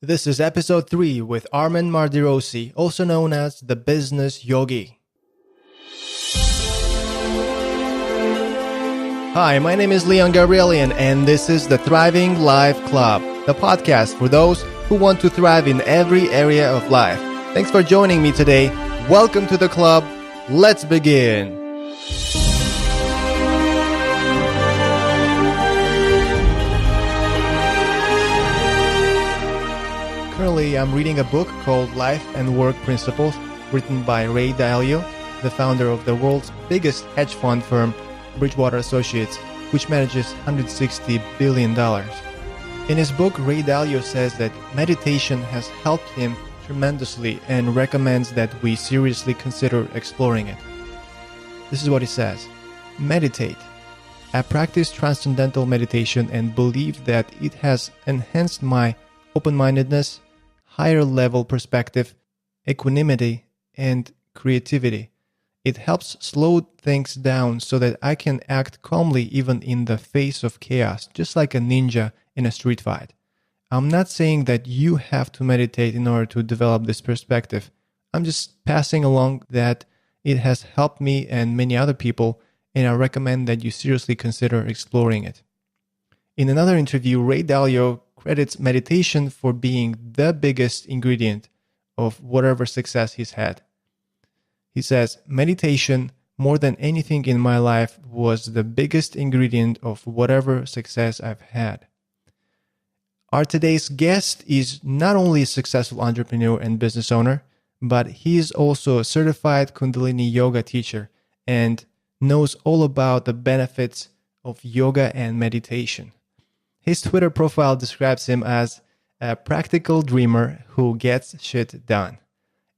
This is episode 3 with Armen Mardirousi, also known as the Business Yogi. Hi, my name is Leon Gabrielian, and this is the Thriving Life Club, the podcast for those who want to thrive in every area of life. Thanks for joining me today. Welcome to the club. Let's begin. Currently, I'm reading a book called Life and Work Principles, written by Ray Dalio, the founder of the world's biggest hedge fund firm, Bridgewater Associates, which manages $160 billion. In his book, Ray Dalio says that meditation has helped him tremendously and recommends that we seriously consider exploring it. This is what he says. Meditate. I practice Transcendental Meditation and believe that it has enhanced my open-mindedness, higher level perspective, equanimity, and creativity. It helps slow things down so that I can act calmly even in the face of chaos, just like a ninja in a street fight. I'm not saying that you have to meditate in order to develop this perspective. I'm just passing along that it has helped me and many other people, and I recommend that you seriously consider exploring it. In another interview, Ray Dalio credits meditation for being the biggest ingredient of whatever success he's had. He says, meditation, more than anything in my life, was the biggest ingredient of whatever success I've had. Our today's guest is not only a successful entrepreneur and business owner, but he is also a certified Kundalini yoga teacher and knows all about the benefits of yoga and meditation. His Twitter profile describes him as a practical dreamer who gets shit done.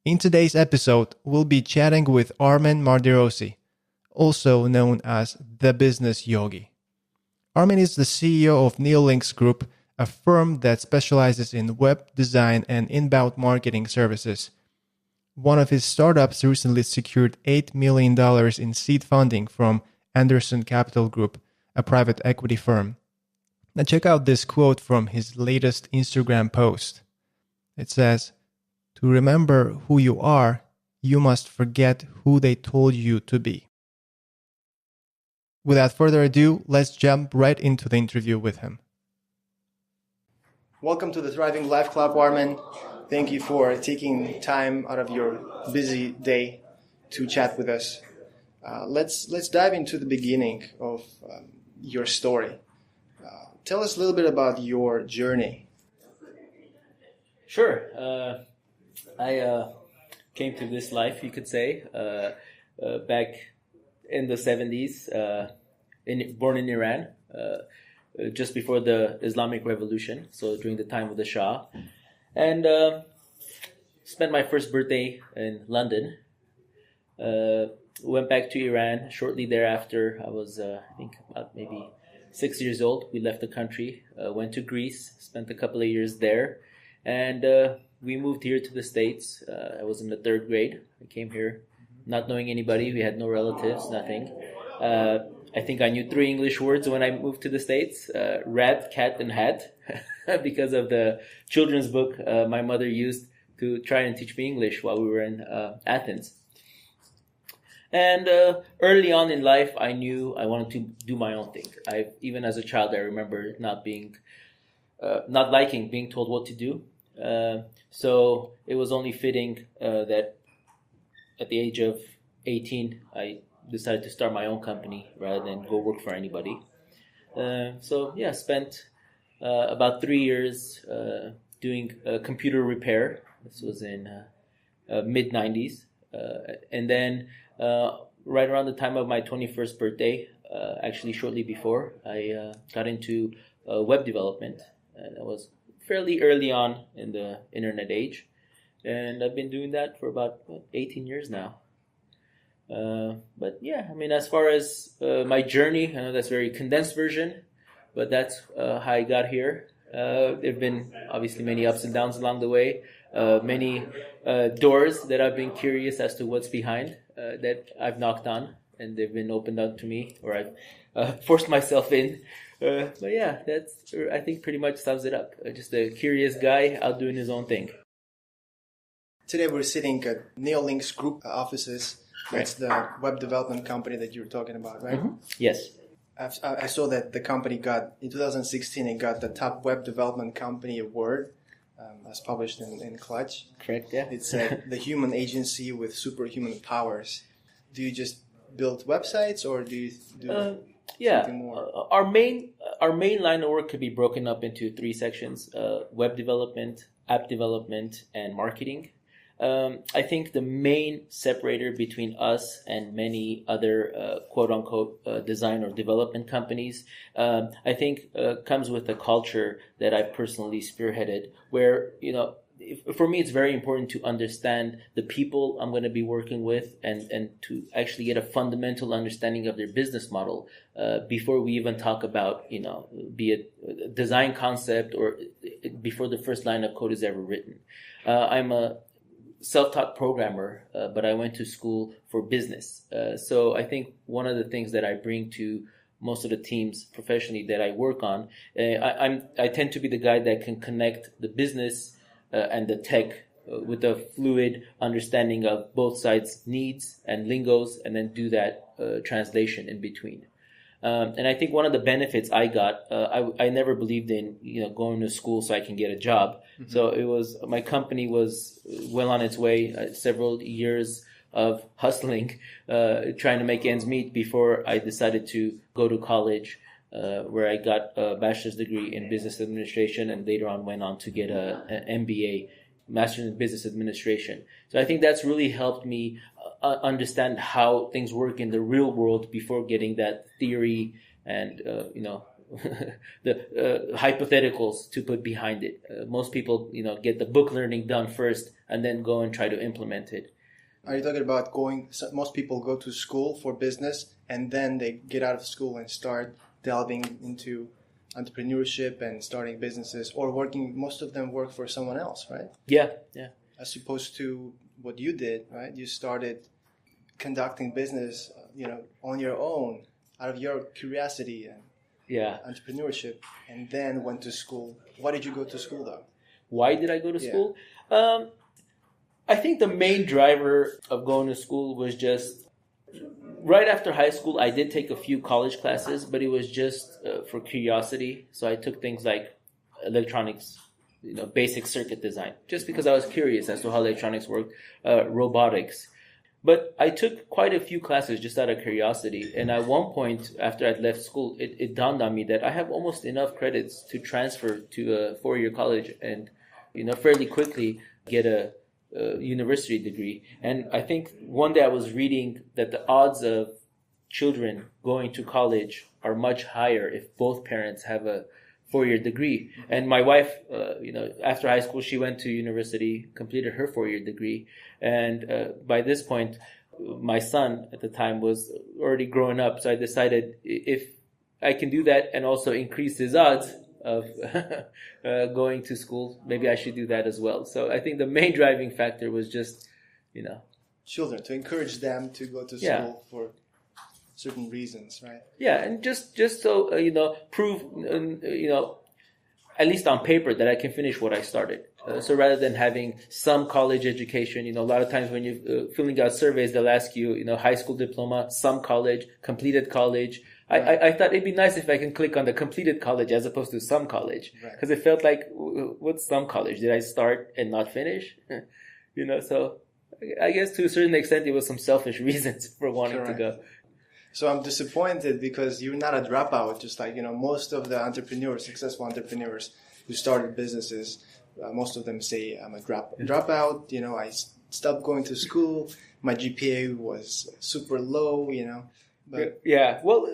In today's episode, we'll be chatting with Armen Mardirousi, also known as the Business Yogi. Armen is the CEO of Neolinks Group, a firm that specializes in web design and inbound marketing services. One of his startups recently secured $8 million in seed funding from Anderson Capital Group, a private equity firm. Now check out this quote from his latest Instagram post. It says, "To remember who you are, you must forget who they told you to be." Without further ado, let's jump right into the interview with him. Welcome to the Thriving Life Club, Armen. Thank you for taking time out of your busy day to chat with us. Let's dive into the beginning of your story. Tell us a little bit about your journey. Sure. I came to this life, you could say, back in the 70s, born in Iran, just before the Islamic Revolution, so during the time of the Shah, and spent my first birthday in London. Went back to Iran shortly thereafter. I was, I think, about maybe 6 years old. We left the country, went to Greece, spent a couple of years there, and we moved here to the States. I was in the 3rd grade. I came here not knowing anybody. We had no relatives, nothing. I think I knew 3 English words when I moved to the States, rat, cat, and hat, because of the children's book my mother used to try and teach me English while we were in Athens. And early on in life, I knew I wanted to do my own thing. Even as a child, I remember not liking being told what to do. So it was only fitting that at the age of 18, I decided to start my own company rather than go work for anybody. Spent about 3 years doing computer repair. This was in mid-90s. And then right around the time of my 21st birthday, actually shortly before, I got into web development. And that was fairly early on in the internet age. And I've been doing that for about 18 years now. As far as my journey, I know that's a very condensed version, but that's how I got here. There have been obviously many ups and downs along the way, many doors that I've been curious as to what's behind that I've knocked on. and they've been opened up to me, or I've forced myself in. But yeah, that's, I think, pretty much sums it up. Just a curious guy out doing his own thing. Today we're sitting at Neolinks Group offices. That's the web development company that you were talking about, right? Mm-hmm. Yes. I saw that the company got, in 2016, it got the top web development company award, as published in Clutch. Correct, yeah. It's the human agency with superhuman powers. Do you just build websites, or do you do something more? Our main line of work could be broken up into 3 sections: web development, app development, and marketing. I think the main separator between us and many other quote-unquote design or development companies, I think comes with the culture that I personally spearheaded, where, for me, it's very important to understand the people I'm going to be working with and to actually get a fundamental understanding of their business model before we even talk about, be it a design concept or before the first line of code is ever written. I'm a self-taught programmer, but I went to school for business. So I think one of the things that I bring to most of the teams professionally that I work on, I tend to be the guy that can connect the business and the tech with a fluid understanding of both sides' needs and lingos, and then do that translation in between. And I think one of the benefits I got, I never believed in, going to school so I can get a job. Mm-hmm. So my company was well on its way, several years of hustling, trying to make ends meet before I decided to go to college, where I got a bachelor's degree in business administration, and later on went on to get an MBA, Master's in Business Administration. So I think that's really helped me understand how things work in the real world before getting that theory and, the hypotheticals to put behind it. Most people, get the book learning done first and then go and try to implement it. Are you talking about most people go to school for business and then they get out of school and start delving into entrepreneurship and starting businesses, or most of them work for someone else, right? Yeah. As opposed to what you did, right? You started conducting business, on your own, out of your curiosity and entrepreneurship, and then went to school. Why did you go to school, though? Why did I go to school? I think the main driver of going to school was just right after high school. I did take a few college classes, but it was just for curiosity. So I took things like electronics, basic circuit design, just because I was curious as to how electronics worked, robotics. But I took quite a few classes just out of curiosity. And at one point, after I'd left school, it dawned on me that I have almost enough credits to transfer to a 4-year college and, fairly quickly get a university degree. And I think one day I was reading that the odds of children going to college are much higher if both parents have a 4-year degree. And my wife, after high school, she went to university, completed her 4-year degree. And by this point, my son at the time was already growing up. So I decided if I can do that and also increase his odds of going to school, maybe I should do that as well. So I think the main driving factor was just, children, to encourage them to go to school for certain reasons, right? Yeah, and just so prove at least on paper that I can finish what I started. So rather than having some college education, a lot of times when you're filling out surveys, they'll ask you, high school diploma, some college, completed college. Right. I thought it'd be nice if I can click on the completed college as opposed to some college, because it felt like, what's some college? Did I start and not finish? So I guess to a certain extent it was some selfish reasons for wanting to go. So I'm disappointed because you're not a dropout, just like, most of the successful entrepreneurs who started businesses, most of them say I'm a dropout. I stopped going to school. My GPA was super low, But well,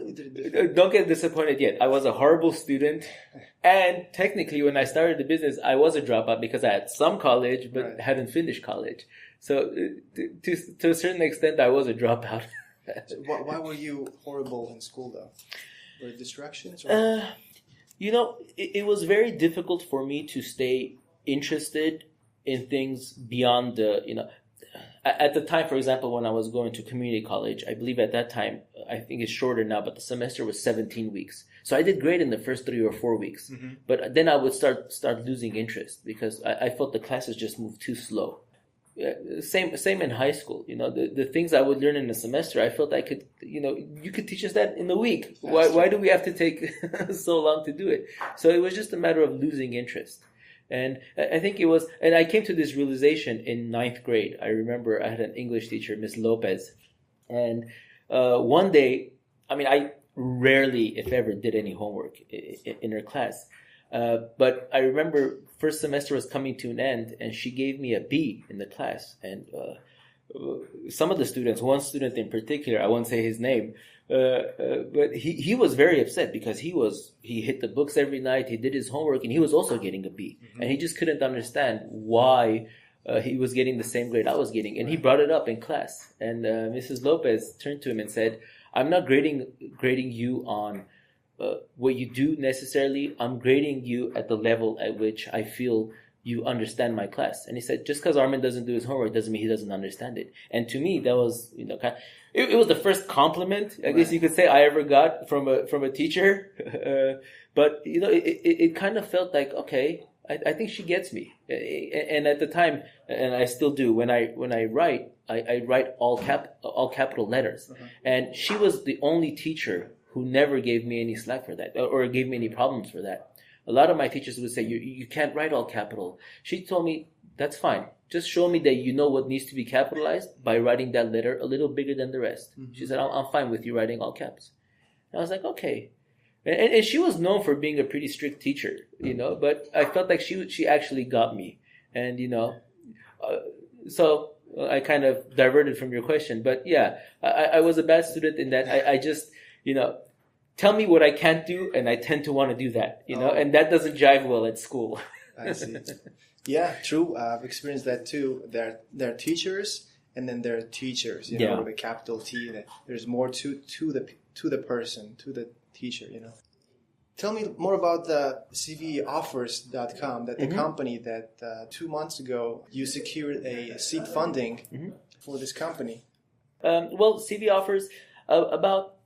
don't get disappointed yet. I was a horrible student. And technically, when I started the business, I was a dropout because I had some college, but hadn't finished college. So to a certain extent, I was a dropout. So why were you horrible in school, though? Were distractions? It was very difficult for me to stay interested in things beyond at the time, for example, when I was going to community college, I believe at that time, I think it's shorter now, but the semester was 17 weeks. So I did great in the first 3 or 4 weeks. Mm-hmm. But then I would start losing interest because I felt the classes just moved too slow. Same in high school. The things I would learn in a semester, I felt I could, you could teach us that in a week. Why do we have to take so long to do it? So it was just a matter of losing interest. And I think it was, and I came to this realization in 9th grade. I remember I had an English teacher, Miss Lopez. And one day, I rarely, if ever, did any homework in her class. But I remember first semester was coming to an end, and she gave me a B in the class. And some of the students, one student in particular, I won't say his name, but he was very upset because he hit the books every night, he did his homework, and he was also getting a B. Mm-hmm. And he just couldn't understand why he was getting the same grade I was getting. And he brought it up in class. And Mrs. Lopez turned to him and said, I'm not grading you on what you do necessarily. I'm grading you at the level at which I feel you understand my class. And he said, just because Armen doesn't do his homework doesn't mean he doesn't understand it. And to me, that was, it was the first compliment, I guess you could say, I ever got from a teacher. But, it kind of felt like, okay, I think she gets me. And at the time, and I still do, when I write, I write all capital letters. Uh-huh. And she was the only teacher who never gave me any slack for that or gave me any problems for that. A lot of my teachers would say, you can't write all capital. She told me, that's fine. Just show me that you know what needs to be capitalized by writing that letter a little bigger than the rest. Mm-hmm. She said, I'm fine with you writing all caps. And I was like, okay. And she was known for being a pretty strict teacher, but I felt like she actually got me. And, so I kind of diverted from your question. But yeah, I was a bad student in that I just, tell me what I can't do, and I tend to want to do that, and that doesn't jive well at school. I see. Yeah, true. I've experienced that too. They're teachers, and then there are teachers, with a capital T. There's more to the person, to the teacher, Tell me more about the CVOffers.com, that the mm-hmm. company that 2 months ago you secured a seed funding mm-hmm. for this company. Well, CV Offers, about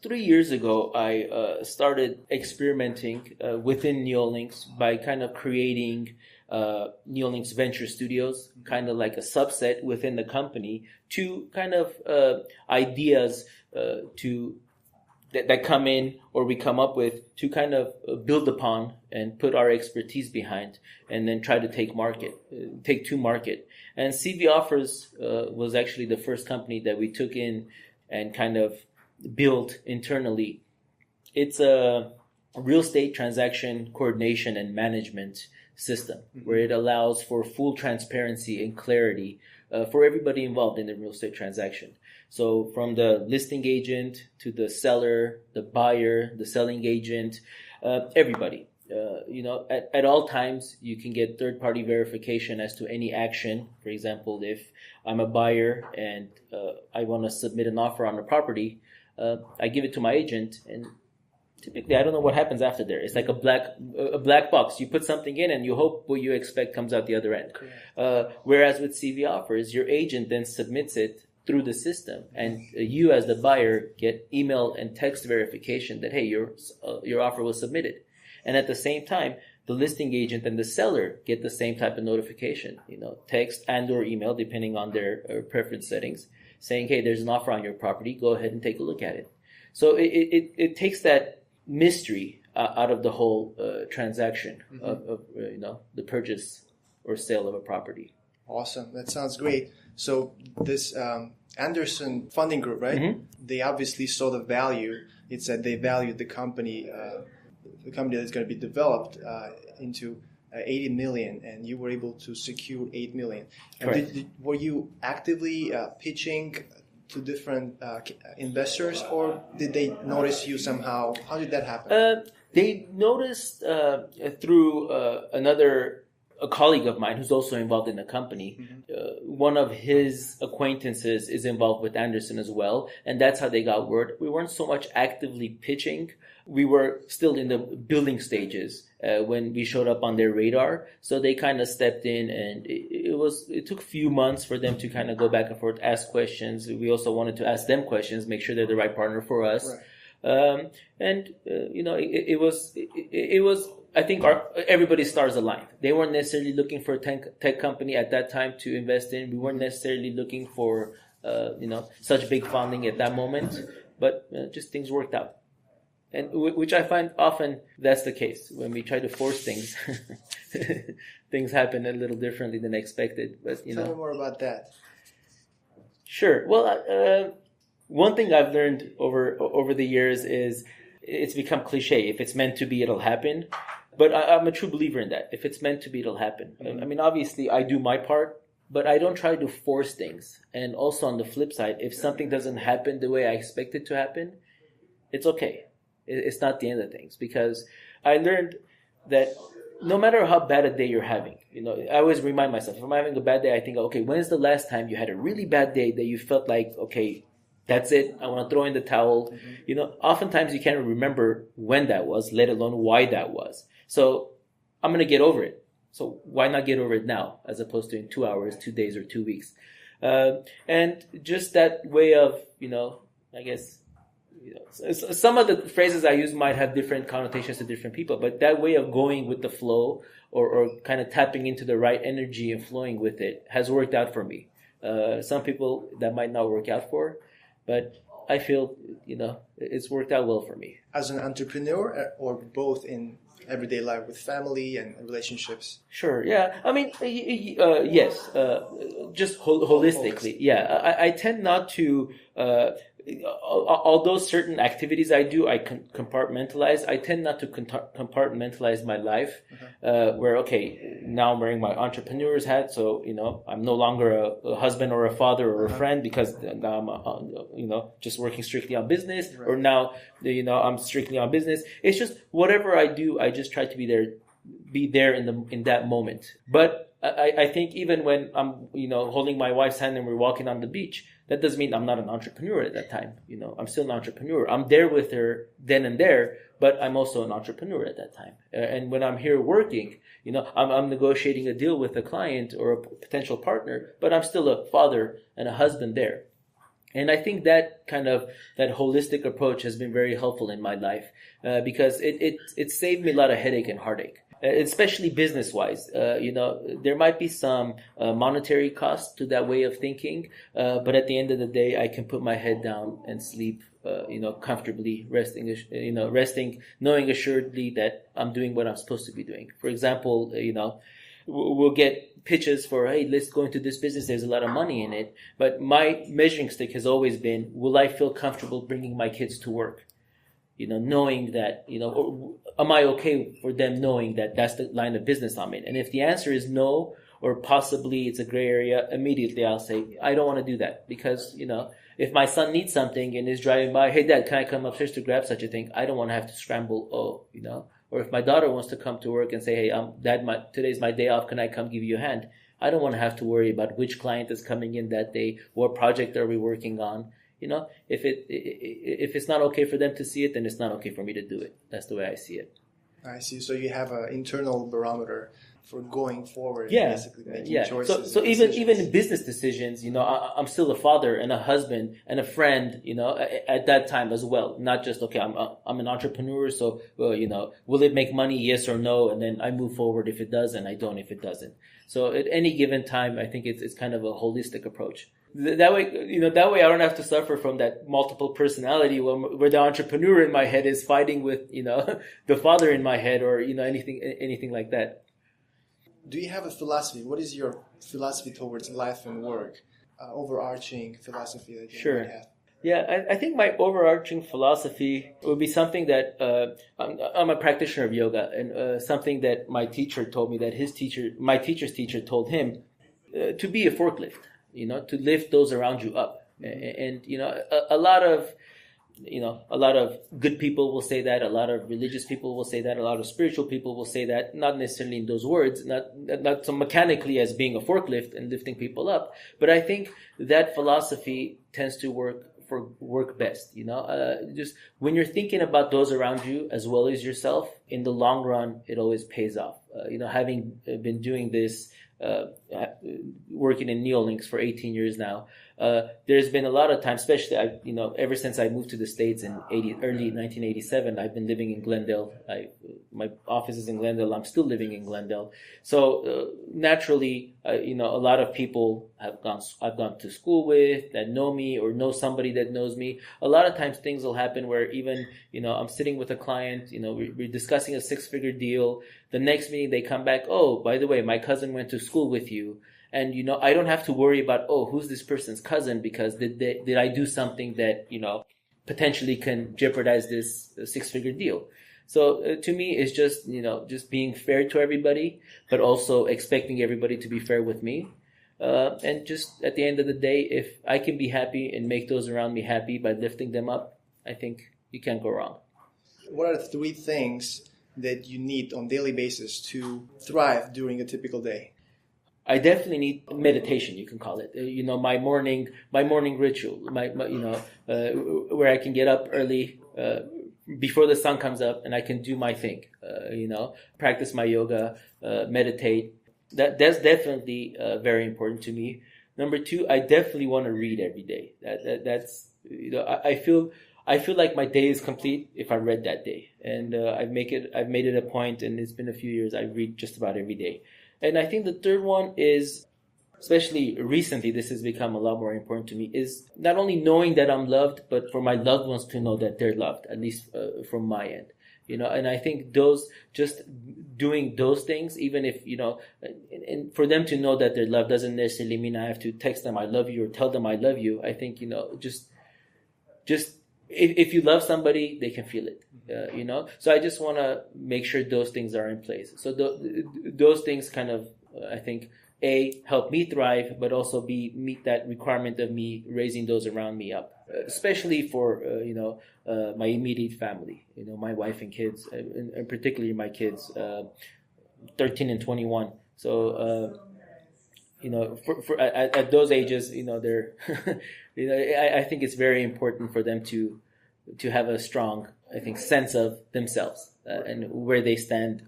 3 years ago, I started experimenting within Neolinks by kind of creating Neolinks Venture Studios, kind of like a subset within the company, to kind of ideas that come in or we come up with to kind of build upon and put our expertise behind, and then try to take to market. And CV Offers was actually the first company that we took in and kind of built internally. It's a real estate transaction coordination and management system mm-hmm. where it allows for full transparency and clarity for everybody involved in the real estate transaction. So from the listing agent to the seller, the buyer, the selling agent, everybody. At all times, you can get third-party verification as to any action. For example, if I'm a buyer and I want to submit an offer on a property, I give it to my agent, and typically I don't know what happens after there. It's like a black box. You put something in and you hope what you expect comes out the other end. Whereas with CV Offers, your agent then submits it through the system, and you as the buyer get email and text verification that, hey, your offer was submitted. And at the same time, the listing agent and the seller get the same type of notification, text and or email, depending on their preference settings, saying, hey, there's an offer on your property, go ahead and take a look at it. So it takes that mystery out of the whole transaction mm-hmm. of the purchase or sale of a property. Awesome. That sounds great. So this Anderson Funding Group, right? Mm-hmm. They obviously saw the value. It said they valued the company that's going to be developed into 80 million, and you were able to secure 8 million. And were you actively pitching to different investors, or did they notice you somehow? How did that happen? They noticed through a colleague of mine who's also involved in the company. Mm-hmm. One of his acquaintances is involved with Anderson as well, and that's how they got word. We weren't so much actively pitching. We were still in the building stages when we showed up on their radar. So they kind of stepped in, and it it took a few months for them to kind of go back and forth, ask questions. We also wanted to ask them questions, make sure they're the right partner for us. Right. It was. I think everybody's stars aligned. They weren't necessarily looking for a tech company at that time to invest in. We weren't necessarily looking for such big funding at that moment, but just things worked out. And which I find often that's the case when we try to force things. Things happen a little differently than expected. But tell me more about that. Sure. Well, one thing I've learned over the years is it's become cliche. If it's meant to be, it'll happen. But I'm a true believer in that. If it's meant to be, it'll happen. Mm-hmm. I mean, obviously, I do my part, but I don't try to force things. And also on the flip side, if something doesn't happen the way I expect it to happen, it's okay. It's not the end of things, because I learned that no matter how bad a day you're having, I always remind myself, if I'm having a bad day, I think, okay, when's the last time you had a really bad day that you felt like, okay, that's it, I want to throw in the towel. Mm-hmm. Oftentimes you can't remember when that was, let alone why that was. So I'm going to get over it. So why not get over it now, as opposed to in 2 hours, 2 days, or 2 weeks? And just that way of, I guess, some of the phrases I use might have different connotations to different people, but that way of going with the flow or kind of tapping into the right energy and flowing with it has worked out for me. Some people that might not work out for, but I feel, it's worked out well for me. As an entrepreneur, or both in everyday life with family and relationships? Sure, yeah. I mean, yes, just holistically. Yeah, I tend not to... although certain activities I do, I compartmentalize. I tend not to compartmentalize my life, where, okay, now I'm wearing my entrepreneur's hat, so, I'm no longer a husband or a father or a friend because now I'm, just working strictly on business, right. Or now, I'm strictly on business. It's just whatever I do, I just try to be there in that moment. But I think even when I'm, holding my wife's hand and we're walking on the beach, that doesn't mean I'm not an entrepreneur at that time. I'm still an entrepreneur. I'm there with her then and there, but I'm also an entrepreneur at that time. And when I'm here working, I'm negotiating a deal with a client or a potential partner, but I'm still a father and a husband there. And I think that that holistic approach has been very helpful in my life, because it saved me a lot of headache and heartache. Especially business-wise, there might be some monetary cost to that way of thinking, but at the end of the day, I can put my head down and sleep, comfortably, resting, knowing assuredly that I'm doing what I'm supposed to be doing. For example, we'll get pitches for, hey, let's go into this business. There's a lot of money in it, but my measuring stick has always been, will I feel comfortable bringing my kids to work? Knowing that, am I okay for them knowing that that's the line of business I'm in? And if the answer is no, or possibly it's a gray area, immediately I'll say, I don't want to do that. Because, if my son needs something and is driving by, hey, Dad, can I come upstairs to grab such a thing? I don't want to have to scramble, Or if my daughter wants to come to work and say, hey, Dad, today's my day off, can I come give you a hand? I don't want to have to worry about which client is coming in that day, what project are we working on. If it's not okay for them to see it, then it's not okay for me to do it. That's the way I see it. I see. So you have an internal barometer for going forward, basically making choices. So even in business decisions, I'm still a father and a husband and a friend, at that time as well. Not just, okay, I'm an entrepreneur, so will it make money? Yes or no, and then I move forward if it does, and I don't if it doesn't. So at any given time, I think it's kind of a holistic approach. That way I don't have to suffer from that multiple personality where the entrepreneur in my head is fighting with, the father in my head, or, anything like that. Do you have a philosophy? What is your philosophy towards life and work? Overarching philosophy that you might have? Yeah, I think my overarching philosophy would be something that I'm a practitioner of yoga, and something that my teacher told me that my teager's teacher told him, to be a forklift. To lift those around you up. And a lot of good people will say that, a lot of religious people will say that, a lot of spiritual people will say that, not necessarily in those words, not so mechanically as being a forklift and lifting people up, but I think that philosophy tends to work best. Just when you're thinking about those around you as well as yourself, in the long run, it always pays off. Having been doing this, working in neolinks for 18 years now, there's been a lot of time, especially ever since I moved to the States in early 1987. I've been living in Glendale. My office is in Glendale. I'm still living in Glendale. So naturally, a lot of people I've gone to school with that know me or know somebody that knows me. A lot of times things will happen where even I'm sitting with a client. We're discussing a 6-figure deal. The next meeting they come back. Oh, by the way, my cousin went to school with you. And, I don't have to worry about, who's this person's cousin, because did I do something that, potentially can jeopardize this 6-figure deal. So to me, it's just, just being fair to everybody, but also expecting everybody to be fair with me. And just at the end of the day, if I can be happy and make those around me happy by lifting them up, I think you can't go wrong. What are the 3 things that you need on a daily basis to thrive during a typical day? I definitely need meditation, you can call it. My morning ritual, where I can get up early, before the sun comes up, and I can do my thing. Practice my yoga, meditate. That's definitely very important to me. Number 2, I definitely want to read every day. That's I feel like my day is complete if I read that day, and I've made it a point, and it's been a few years. I read just about every day. And I think the 3rd one is, especially recently, this has become a lot more important to me, is not only knowing that I'm loved, but for my loved ones to know that they're loved, at least from my end. And I think just doing those things, even if, and for them to know that they're loved doesn't necessarily mean I have to text them I love you or tell them I love you. I think, just if you love somebody, they can feel it, So I just want to make sure those things are in place. So those things kind of, I think, help me thrive, but also meet that requirement of me raising those around me up, especially for, my immediate family, my wife and kids, and particularly my kids, 13 and 21. So, at those ages, they're, I think it's very important for them to have a strong, I think, sense of themselves and where they stand,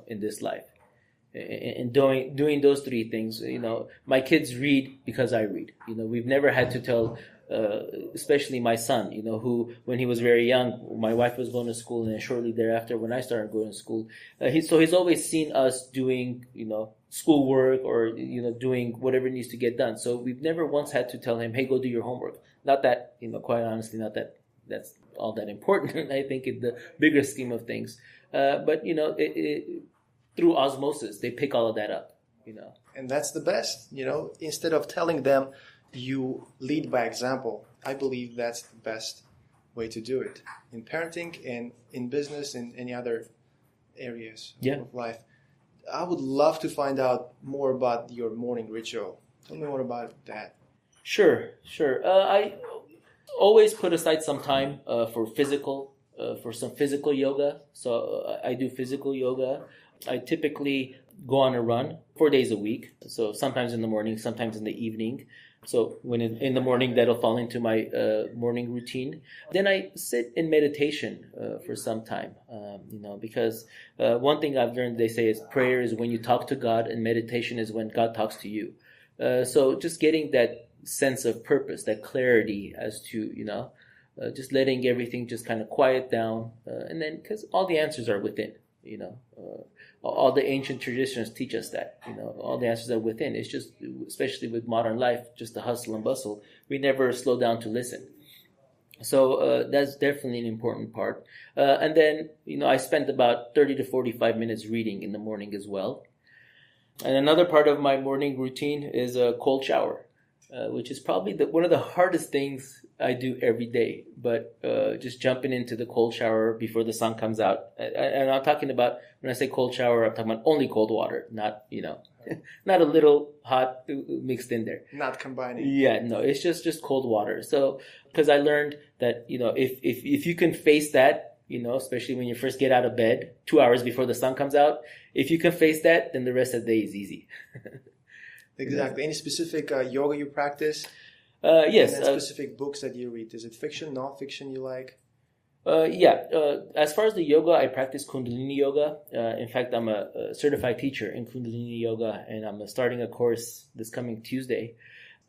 in this life. And doing those 3 things, my kids read because I read. We've never had to tell, especially my son, who, when he was very young, my wife was going to school, and then shortly thereafter, when I started going to school, he's always seen us doing, schoolwork or, doing whatever needs to get done. So we've never once had to tell him, hey, go do your homework. Not that, quite honestly, not that that's all that important, I think, in the bigger scheme of things. But, through osmosis, they pick all of that up, And that's the best, instead of telling them, you lead by example. I believe that's the best way to do it in parenting and in business and any other areas of life. I would love to find out more about your morning ritual. Tell me more about that. Sure. I always put aside some time for some physical yoga. So I do physical yoga. I typically go on a run 4 days a week. So sometimes in the morning, sometimes in the evening. So when in the morning, that'll fall into my morning routine. Then I sit in meditation for some time, because one thing I've learned, they say, is prayer is when you talk to God, and meditation is when God talks to you. So just getting that sense of purpose, that clarity as to, just letting everything just kind of quiet down. And then, because all the answers are within, all the ancient traditions teach us that, all the answers are within. It's just, especially with modern life, just the hustle and bustle, we never slow down to listen. So that's definitely an important part. And then, I spent about 30 to 45 minutes reading in the morning as well. And another part of my morning routine is a cold shower, which is probably one of the hardest things I do every day. But just jumping into the cold shower before the sun comes out. And I'm talking about, when I say cold shower, I'm talking about only cold water, not, not a little hot mixed in there. Not combining. Yeah, no, it's just cold water. So, because I learned that, if you can face that, especially when you first get out of bed, 2 hours before the sun comes out, if you can face that, then the rest of the day is easy. Exactly. Any specific yoga you practice? Yes. And specific books that you read? Is it fiction, non-fiction you like? As far as the yoga, I practice Kundalini yoga. In fact, I'm a certified teacher in Kundalini yoga, and I'm starting a course this coming Tuesday.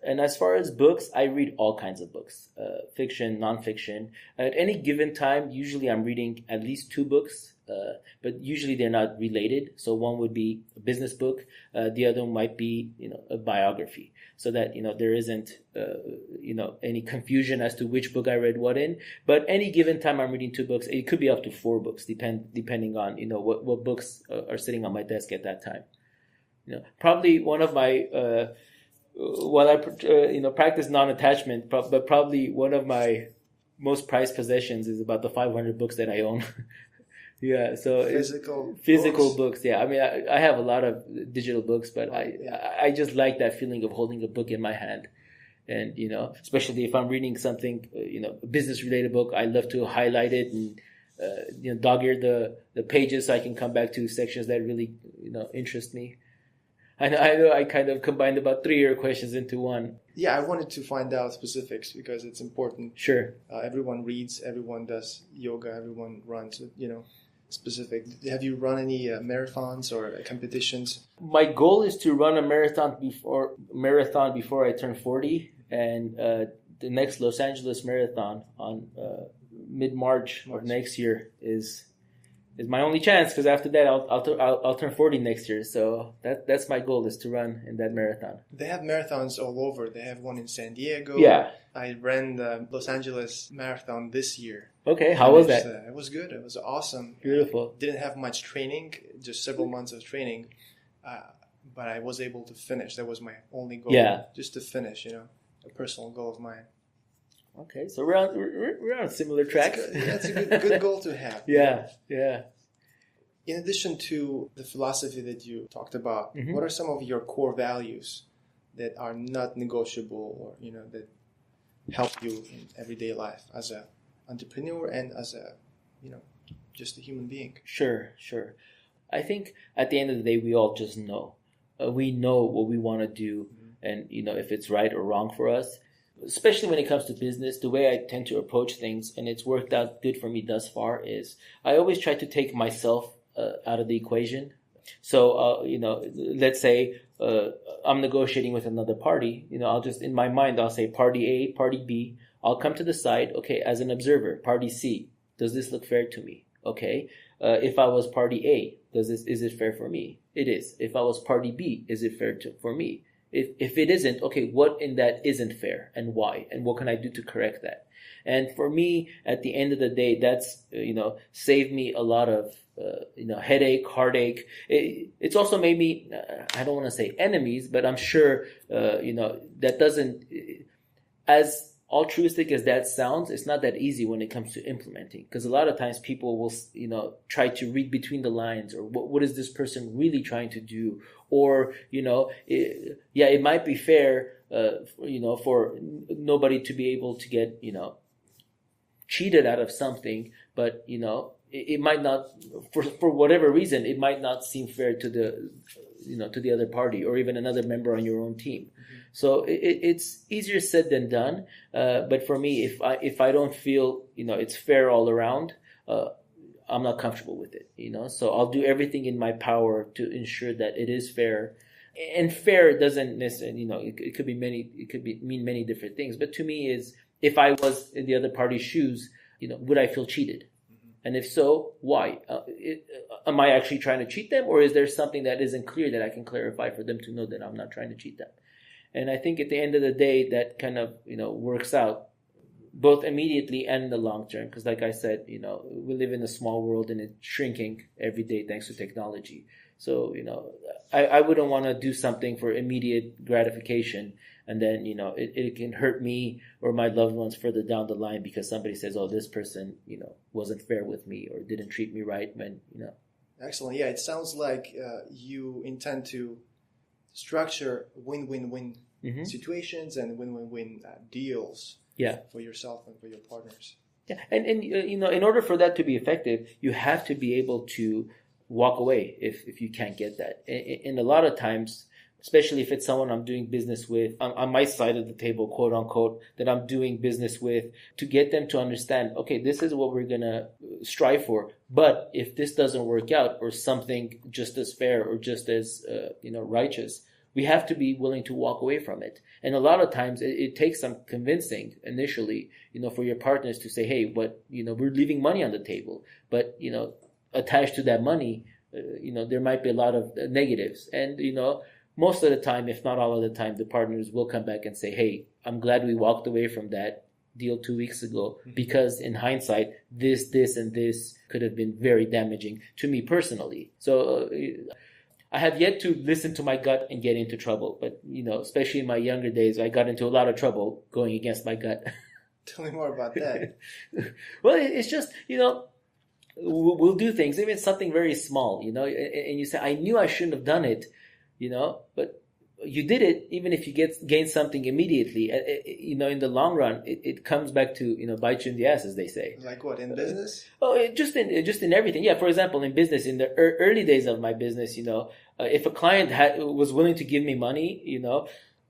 And as far as books, I read all kinds of books, fiction, nonfiction. At any given time, usually I'm reading at least 2 books, but usually they're not related. So one would be a business book, the other might be, a biography, so that there isn't any confusion as to which book I read what in. But any given time, I'm reading 2 books. It could be up to 4 books, depending on what books are sitting on my desk at that time. Probably one of my while I practice non-attachment, but probably one of my most prized possessions is about the 500 books that I own. Yeah, so physical books. Yeah, I mean, I have a lot of digital books, but I just like that feeling of holding a book in my hand, and especially if I'm reading something, a business related book, I love to highlight it and dog-ear the pages so I can come back to sections that really interest me. I know I kind of combined about 3 of your questions into one. Yeah, I wanted to find out specifics because it's important. Sure. Everyone reads, everyone does yoga, everyone runs, specific. Have you run any marathons or competitions? My goal is to run a marathon before I turn 40, and the next Los Angeles Marathon on mid-March of next year is my only chance, because after that I'll turn 40 next year. So that's my goal, is to run in that marathon. They have marathons all over. They have one in San Diego. Yeah. I ran the Los Angeles Marathon this year. Okay, how was that? It was good. It was awesome. Beautiful. Didn't have much training, just several months of training, but I was able to finish. That was my only goal. Yeah. Just to finish, a personal goal of mine. Okay, so we're on a similar track. That's a good goal to have. Yeah. In addition to the philosophy that you talked about, mm-hmm. What are some of your core values that are not negotiable, or that help you in everyday life as an entrepreneur and as a just a human being? Sure. I think at the end of the day, we all just know. We know what we want to do, mm-hmm. and if it's right or wrong for us. Especially when it comes to business, the way I tend to approach things, and it's worked out good for me thus far, is I always try to take myself out of the equation. So, let's say I'm negotiating with another party. I'll just, in my mind, I'll say party A, party B. I'll come to the side, okay, as an observer, party C. Does this look fair to me? Okay. If I was party A, is it fair for me? It is. If I was party B, is it fair for me? If it isn't, okay, what in that isn't fair, and why, and what can I do to correct that? And for me, at the end of the day, that's saved me a lot of headache, heartache. It's also made me, I don't want to say enemies, but I'm sure that doesn't, as altruistic as that sounds, it's not that easy when it comes to implementing, because a lot of times people will try to read between the lines, or what is this person really trying to do, or it might be fair for nobody to be able to get cheated out of something, but it might not, for whatever reason, it might not seem fair to the other party, or even another member on your own team. Mm-hmm. So it's easier said than done. But for me, if I don't feel it's fair all around, I'm not comfortable with it. So I'll do everything in my power to ensure that it is fair. And fair doesn't necessarily, it could mean many different things. But to me, is if I was in the other party's shoes, would I feel cheated? And if so, why? Am I actually trying to cheat them, or is there something that isn't clear that I can clarify for them to know that I'm not trying to cheat them? And I think at the end of the day, that kind of works out both immediately and in the long term. Because like I said, we live in a small world, and it's shrinking every day thanks to technology. So I wouldn't want to do something for immediate gratification, and then it can hurt me or my loved ones further down the line because somebody says, oh, this person wasn't fair with me or didn't treat me right, when Excellent. Yeah, it sounds like you intend to structure win-win-win mm-hmm. situations and win-win-win deals for yourself and for your partners. Yeah, and in order for that to be effective, you have to be able to walk away if you can't get that. And a lot of times especially if it's someone I'm doing business with on my side of the table, quote unquote, that I'm doing business with, to get them to understand, okay, this is what we're going to strive for. But if this doesn't work out, or something just as fair or just as, righteous, we have to be willing to walk away from it. And a lot of times it takes some convincing initially, for your partners to say, hey, we're leaving money on the table, but, attached to that money, there might be a lot of negatives. And, most of the time, if not all of the time, the partners will come back and say, hey, I'm glad we walked away from that deal 2 weeks ago, because in hindsight, this, and this could have been very damaging to me personally. So I have yet to listen to my gut and get into trouble. But, especially in my younger days, I got into a lot of trouble going against my gut. Tell me more about that. Well, it's just, we'll do things, even something very small, and you say, I knew I shouldn't have done it, but you did it. Even if you gain something immediately, in the long run, it comes back to, bite you in the ass, as they say. Like what, in business? Just in everything. Yeah. For example, in business, in the early days of my business, if a client was willing to give me money,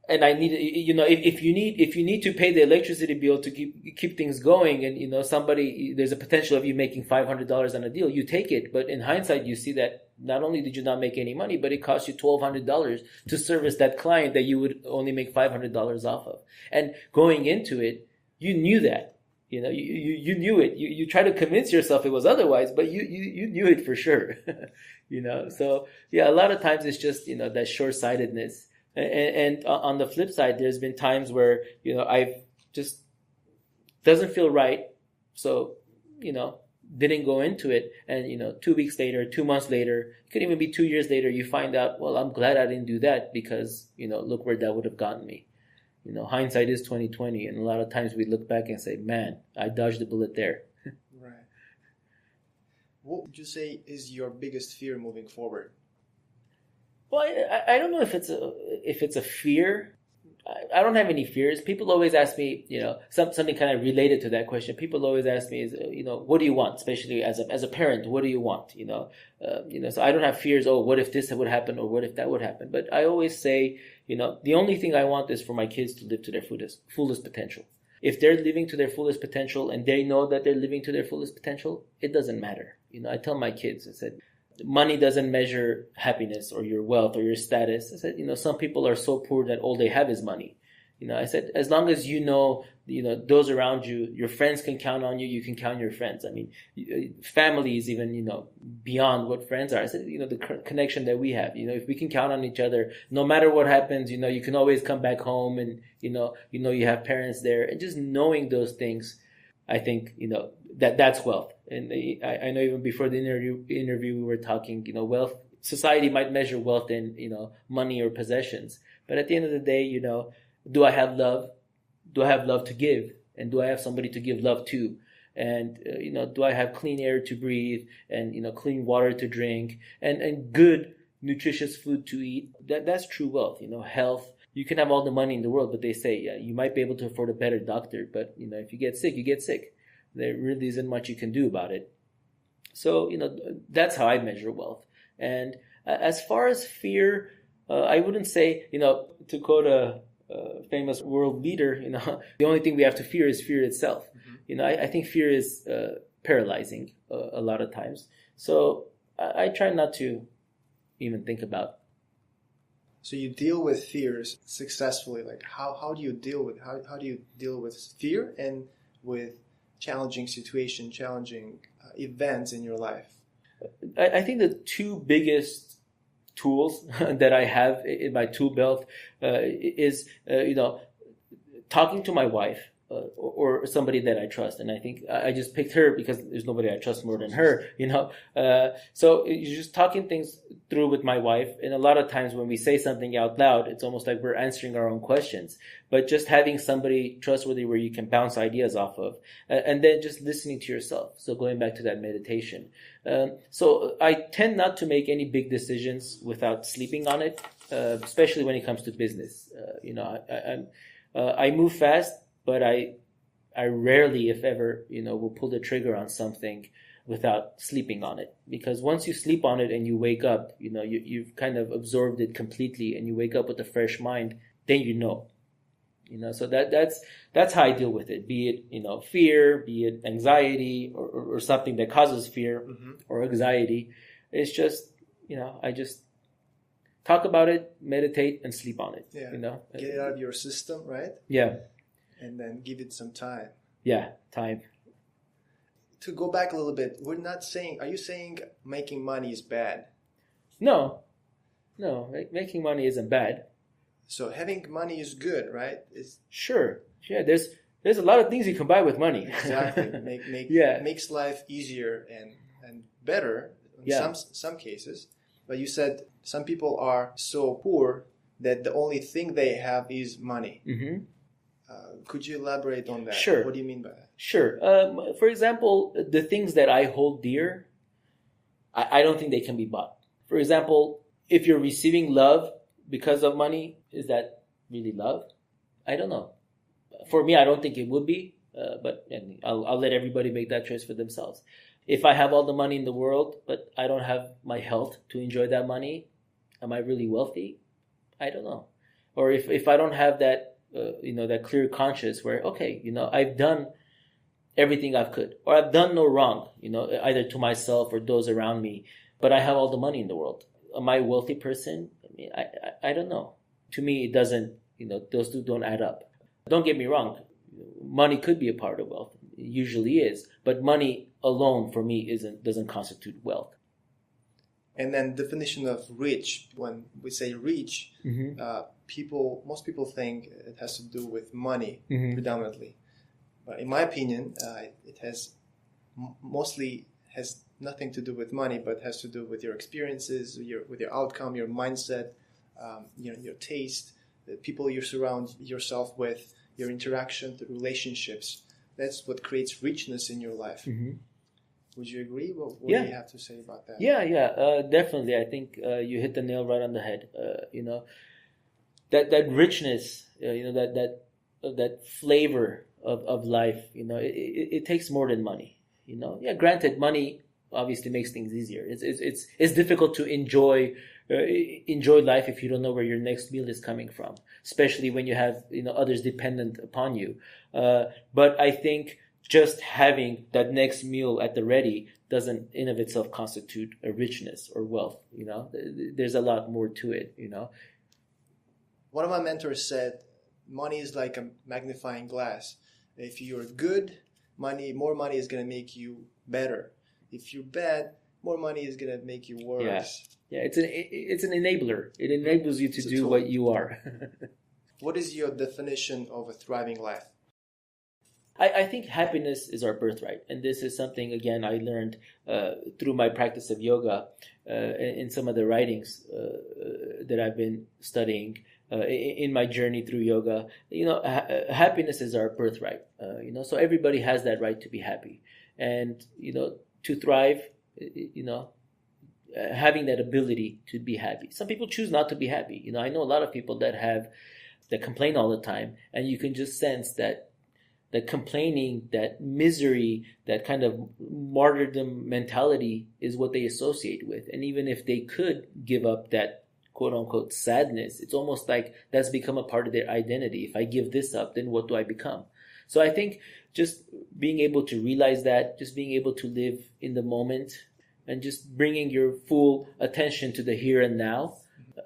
and I need, if you need to pay the electricity bill to keep things going, and there's a potential of you making $500 on a deal, you take it. But in hindsight, you see that not only did you not make any money, but it cost you $1,200 to service that client that you would only make $500 off of. And going into it, you knew that, you knew it. You try to convince yourself it was otherwise, but you knew it for sure, So yeah, a lot of times it's just that short-sightedness. And on the flip side, there's been times where, I've just doesn't feel right. So, didn't go into it. And, 2 weeks later, 2 months later, it could even be 2 years later, you find out, well, I'm glad I didn't do that, because, look where that would have gotten me. Hindsight is 20/20. And a lot of times we look back and say, man, I dodged the bullet there. Right. What would you say is your biggest fear moving forward? Well, I don't know if it's a fear. I don't have any fears. People always ask me, something kind of related to that question. People always ask me is, what do you want? Especially as a parent, what do you want? So I don't have fears. Oh, what if this would happen, or what if that would happen? But I always say, the only thing I want is for my kids to live to their fullest potential. If they're living to their fullest potential and they know that they're living to their fullest potential, it doesn't matter. I tell my kids, I said, money doesn't measure happiness or your wealth or your status. I said, some people are so poor that all they have is money. I said, as long as those around you, your friends can count on you, you can count on your friends. I mean, family is even, beyond what friends are. I said, the connection that we have, if we can count on each other, no matter what happens, you can always come back home, and, you have parents there, and just knowing those things, I think, that's wealth. And I know even before the interview we were talking, wealth, society might measure wealth in, money or possessions. But at the end of the day, do I have love? Do I have love to give? And do I have somebody to give love to? And, do I have clean air to breathe, and, clean water to drink, and good, nutritious food to eat? That's true wealth, health. You can have all the money in the world, but they say, yeah, you might be able to afford a better doctor, but, if you get sick, you get sick. There really isn't much you can do about it. So, that's how I measure wealth. And as far as fear, I wouldn't say, to quote a famous world leader, the only thing we have to fear is fear itself. Mm-hmm. I think fear is paralyzing a lot of times. So I try not to even think about. So you deal with fears successfully. Like how do you deal with fear and with challenging situation, challenging events in your life? I think the two biggest tools that I have in my tool belt is, talking to my wife or somebody that I trust. And I think I just picked her because there's nobody I trust more than her, So you're just talking things through with my wife. And a lot of times when we say something out loud, it's almost like we're answering our own questions. But just having somebody trustworthy where you can bounce ideas off of, and then just listening to yourself. So going back to that meditation. So I tend not to make any big decisions without sleeping on it, especially when it comes to business. I move fast, but I rarely, if ever, will pull the trigger on something without sleeping on it. Because once you sleep on it and you wake up, you've kind of absorbed it completely, and you wake up with a fresh mind, then so that's how I deal with it. Be it, fear, be it anxiety or something that causes fear or anxiety. It's just, I just talk about it, meditate, and sleep on it. Yeah. Get it out of your system, right? Yeah. And then give it some time. Yeah, time. To go back a little bit, we're not saying, are you saying making money is bad? No, making money isn't bad. So having money is good, right? Sure. Yeah, there's a lot of things you can buy with money. Exactly. Makes life easier and better in some cases. But you said some people are so poor that the only thing they have is money. Mm-hmm. Could you elaborate on that? Sure. What do you mean by that? Sure. For example, the things that I hold dear, I don't think they can be bought. For example, if you're receiving love because of money, is that really love? I don't know. For me, I don't think it would be, but I'll let everybody make that choice for themselves. If I have all the money in the world, but I don't have my health to enjoy that money, am I really wealthy? I don't know. Or if I don't have that, that clear conscience where, okay, I've done everything I could, or I've done no wrong, either to myself or those around me, but I have all the money in the world. Am I a wealthy person? I mean, I don't know. To me, it doesn't, those two don't add up. Don't get me wrong. Money could be a part of wealth. It usually is. But money alone, for me, doesn't constitute wealth. And then definition of rich, when we say rich, most people think it has to do with money predominantly. But in my opinion, it mostly has nothing to do with money, but has to do with your experiences, with your outcome, your mindset, your taste, the people you surround yourself with, your interaction, the relationships. That's what creates richness in your life. Mm-hmm. Would you agree? What do you have to say about that? Yeah, definitely. I think you hit the nail right on the head. That richness, that flavor of life. It takes more than money. Granted, money obviously makes things easier. It's difficult to enjoy life if you don't know where your next meal is coming from, especially when you have others dependent upon you. But I think just having that next meal at the ready doesn't in of itself constitute a richness or wealth. There's a lot more to it. One of my mentors said, money is like a magnifying glass. If you're good, more money is going to make you better. If you're bad, more money is going to make you worse. Yeah. It's an enabler. It enables you to do what you are. What is your definition of a thriving life? I think happiness is our birthright. And this is something, again, I learned through my practice of yoga in some of the writings that I've been studying in my journey through yoga. Happiness is our birthright. So everybody has that right to be happy. And, to thrive, having that ability to be happy. Some people choose not to be happy. I know a lot of people that complain all the time, and you can just sense that complaining, that misery, that kind of martyrdom mentality is what they associate with. And even if they could give up that quote unquote sadness, it's almost like that's become a part of their identity. If I give this up, then what do I become? So I think just being able to realize that, just being able to live in the moment and just bringing your full attention to the here and now,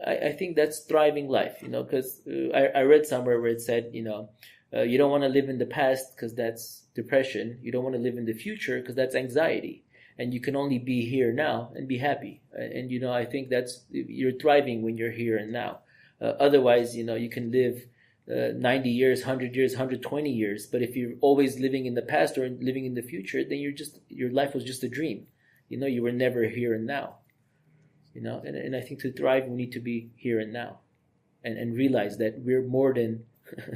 I think that's thriving life, because I read somewhere where it said, you don't want to live in the past because that's depression. You don't want to live in the future because that's anxiety. And you can only be here now and be happy. And I think you're thriving when you're here and now. Otherwise, you can live 90 years, 100 years, 120 years. But if you're always living in the past or living in the future, then your life was just a dream. You were never here and now. And I think to thrive, we need to be here and now and realize that we're more than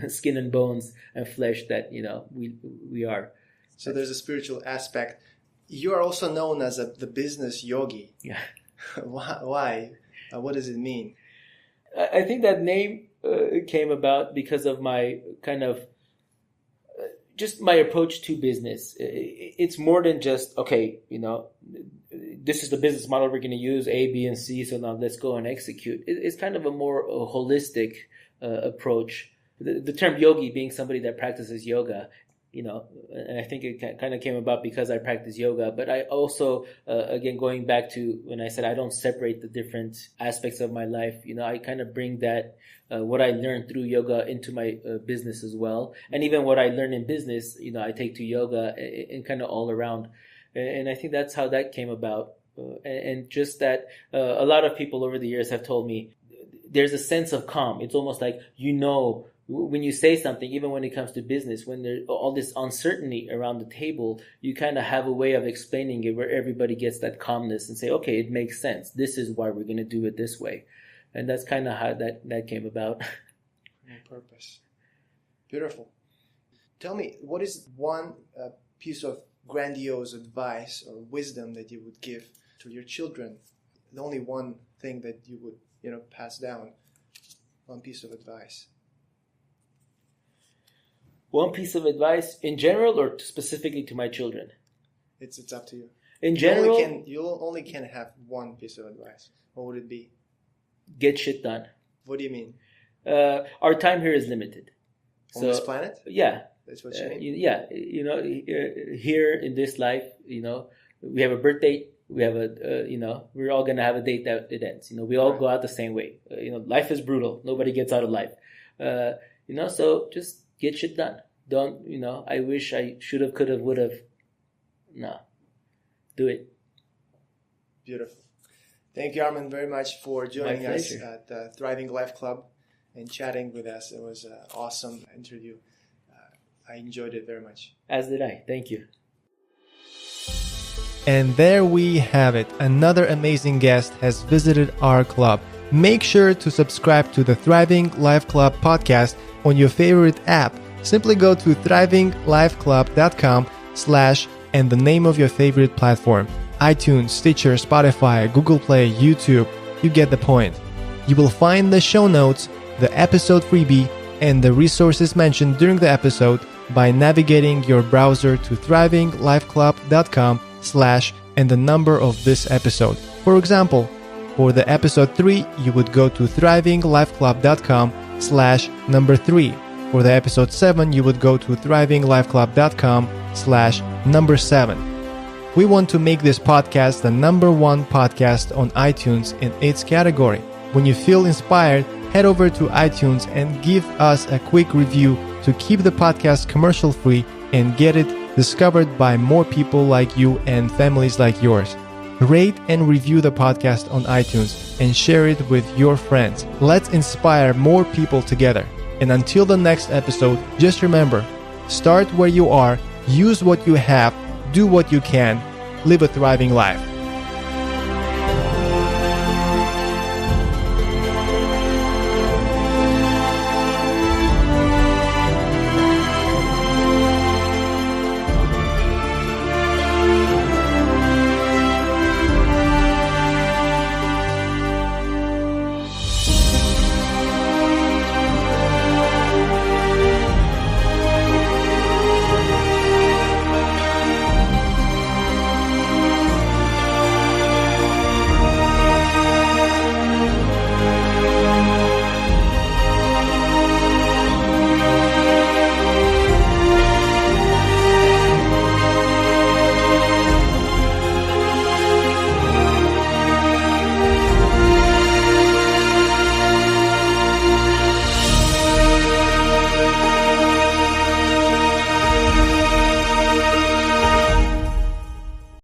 skin and bones and flesh that, we are. So there's a spiritual aspect. You are also known as the business yogi. Yeah. Why? What does it mean? I think that name came about because of my kind of, just my approach to business. It's more than just, okay, this is the business model we're going to use, A, B, and C, so now let's go and execute. It's kind of a more holistic approach. The term yogi being somebody that practices yoga, and I think it kind of came about because I practice yoga. But I also, again, going back to when I said I don't separate the different aspects of my life, I kind of bring that, what I learned through yoga into my business as well. And even what I learned in business, I take to yoga and kind of all around. And I think that's how that came about. And just that a lot of people over the years have told me there's a sense of calm. It's almost like, when you say something, even when it comes to business, when there's all this uncertainty around the table, you kind of have a way of explaining it where everybody gets that calmness and say, okay, it makes sense. This is why we're going to do it this way. And that's kind of how that came about. On purpose. Beautiful. Tell me, what is one piece of grandiose advice or wisdom that you would give to your children? The only one thing that you would, pass down. One piece of advice. One piece of advice in general or specifically to my children? It's up to you. In general, you only can have one piece of advice. What would it be? Get shit done. What do you mean? Our time here is limited. On this planet? Yeah. That's what you mean? Yeah. Here in this life, we have a birth date. We have we're all going to have a date that it ends. We all go out the same way. Life is brutal. Nobody gets out of life. So just get shit done. Don't, I wish I should have, could have, would have. No. Do it. Beautiful. Thank you, Armen, very much for joining us at the Thriving Life Club and chatting with us. It was an awesome interview. I enjoyed it very much. As did I. Thank you. And there we have it. Another amazing guest has visited our club. Make sure to subscribe to the Thriving Life Club podcast on your favorite app. Simply go to thrivinglifeclub.com/ and the name of your favorite platform. iTunes, Stitcher, Spotify, Google Play, YouTube. You get the point. You will find the show notes, the episode freebie, and the resources mentioned during the episode by navigating your browser to thrivinglifeclub.com/ and the number of this episode. For example, for the episode 3, you would go to thrivinglifeclub.com/ 3. For the episode 7, you would go to thrivinglifeclub.com/ 7. We want to make this podcast the #1 podcast on iTunes in its category. When you feel inspired, head over to iTunes and give us a quick review to keep the podcast commercial free and get it discovered by more people like you and families like yours. Rate and review the podcast on iTunes and share it with your friends. Let's inspire more people together. And until the next episode, just remember, start where you are, use what you have, do what you can, live a thriving life.